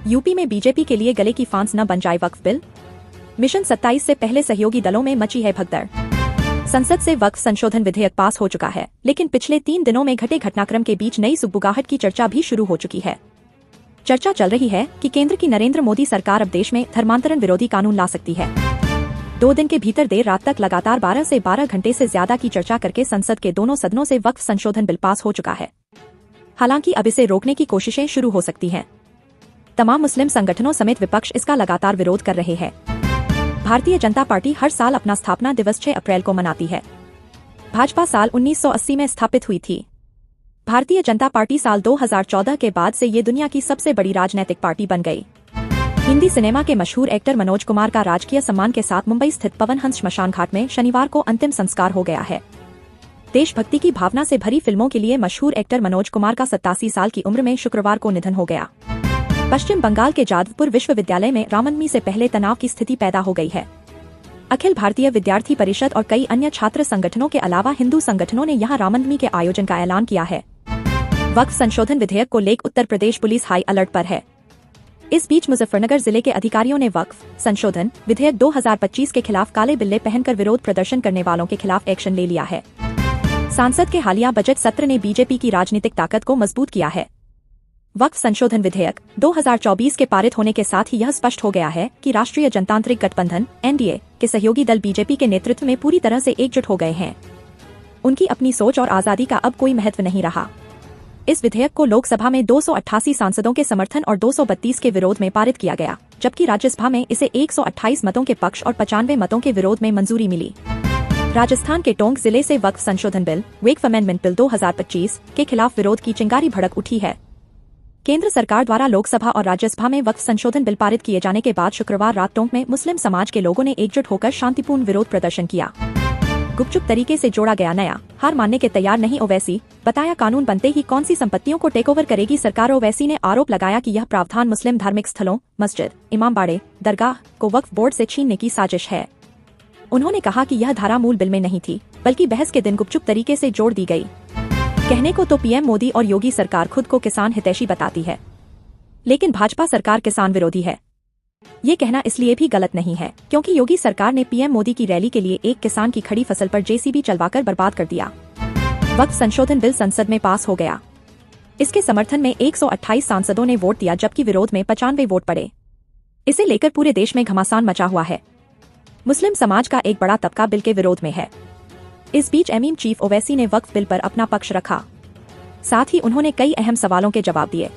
UP में BJP के लिए गले की फांस न बन जाए वक्फ बिल। मिशन 27 से पहले सहयोगी दलों में मची है भगदड़। संसद से वक्फ संशोधन विधेयक पास हो चुका है, लेकिन पिछले 3 दिनों में घटे घटनाक्रम के बीच नई सुगबुगाहट की चर्चा भी शुरू हो चुकी है। चर्चा चल रही है कि केंद्र की नरेंद्र मोदी सरकार अब देश में धर्मांतरण विरोधी कानून ला सकती है। 2 दिन के भीतर देर रात तक लगातार 12 से 12 घंटे से ज्यादा की चर्चा करके संसद के दोनों सदनों से वक्फ संशोधन बिल पास हो चुका है। हालांकि अब इसे रोकने की कोशिशें शुरू हो सकती हैं। तमाम मुस्लिम संगठनों समेत विपक्ष इसका लगातार विरोध कर रहे हैं। भारतीय जनता पार्टी हर साल अपना स्थापना दिवस 6 अप्रैल को मनाती है। भाजपा साल 1980 में स्थापित हुई थी। भारतीय जनता पार्टी साल 2014 के बाद से ये दुनिया की सबसे बड़ी राजनीतिक पार्टी बन गई। हिंदी सिनेमा के मशहूर एक्टर मनोज कुमार का राजकीय सम्मान के साथ मुंबई स्थित पवन हंस श्मशान घाट में शनिवार को अंतिम संस्कार हो गया है। देशभक्ति की भावना से भरी फिल्मों के लिए मशहूर एक्टर मनोज कुमार का 87 साल की उम्र में शुक्रवार को निधन हो गया। पश्चिम बंगाल के जादवपुर विश्वविद्यालय में रामनवमी से पहले तनाव की स्थिति पैदा हो गई है। अखिल भारतीय विद्यार्थी परिषद और कई अन्य छात्र संगठनों के अलावा हिंदू संगठनों ने यहां रामनवमी के आयोजन का ऐलान किया है। वक्फ संशोधन विधेयक को लेकर Uttar Pradesh police high alert पर है। इस बीच मुजफ्फरनगर जिले के अधिकारियों ने वक्फ संशोधन विधेयक 2025 के खिलाफ काले बिल्ले पहनकर विरोध प्रदर्शन करने वालों के खिलाफ एक्शन ले लिया है। सांसद के हालिया बजट सत्र ने बीजेपी की राजनीतिक ताकत को मजबूत किया है। वक्फ संशोधन विधेयक 2024 के पारित होने के साथ ही यह स्पष्ट हो गया है कि राष्ट्रीय जनतांत्रिक गठबंधन (एनडीए) के सहयोगी दल बीजेपी के नेतृत्व में पूरी तरह से एकजुट हो गए हैं। उनकी अपनी सोच और आजादी का अब कोई महत्व नहीं रहा। इस विधेयक को लोकसभा में 288 सांसदों के समर्थन और 232 के विरोध में पारित किया गया, जबकि राज्यसभा में इसे 128 मतों के पक्ष और 95 मतों के विरोध में मंजूरी मिली। राजस्थान के टोंक जिले से वक्फ संशोधन बिल वेक्फ अमेंडमेंट बिल 2025 के खिलाफ विरोध की चिंगारी भड़क उठी है। केंद्र सरकार द्वारा लोकसभा और राज्यसभा में वक्फ संशोधन बिल पारित किए जाने के बाद शुक्रवार रात टोंक में मुस्लिम समाज के लोगों ने एकजुट होकर शांतिपूर्ण विरोध प्रदर्शन किया। गुपचुप तरीके से जोड़ा गया नया, हार मानने के तैयार नहीं ओवैसी, बताया कानून बनते ही कौन सी संपत्तियों को टेकओवर करेगी सरकार। ओवैसी ने आरोप लगाया कि यह प्रावधान मुस्लिम धार्मिक स्थलों, मस्जिद, इमामबाड़े, दरगाह को वक्फ बोर्ड से छीनने की साजिश है। उन्होंने कहा कि यह धारा मूल बिल में नहीं थी, बल्कि बहस के दिन गुपचुप तरीके से जोड़ दी गई। कहने को तो पीएम मोदी और योगी सरकार खुद को किसान हितैषी बताती है, लेकिन भाजपा सरकार किसान विरोधी है। ये कहना इसलिए भी गलत नहीं है क्योंकि योगी सरकार ने पीएम मोदी की रैली के लिए एक किसान की खड़ी फसल पर जेसीबी चलवाकर बर्बाद कर दिया। वक्फ संशोधन बिल संसद में पास हो गया। इसके समर्थन में 128 सांसदों ने वोट दिया, जबकि विरोध में 95 वोट पड़े। इसे लेकर पूरे देश में घमासान मचा हुआ है। मुस्लिम समाज का एक बड़ा तबका बिल के विरोध में है। इस बीच एमईएम चीफ ओवैसी ने वक्फ बिल पर अपना पक्ष रखा। साथ ही उन्होंने कई अहम सवालों के जवाब दिए।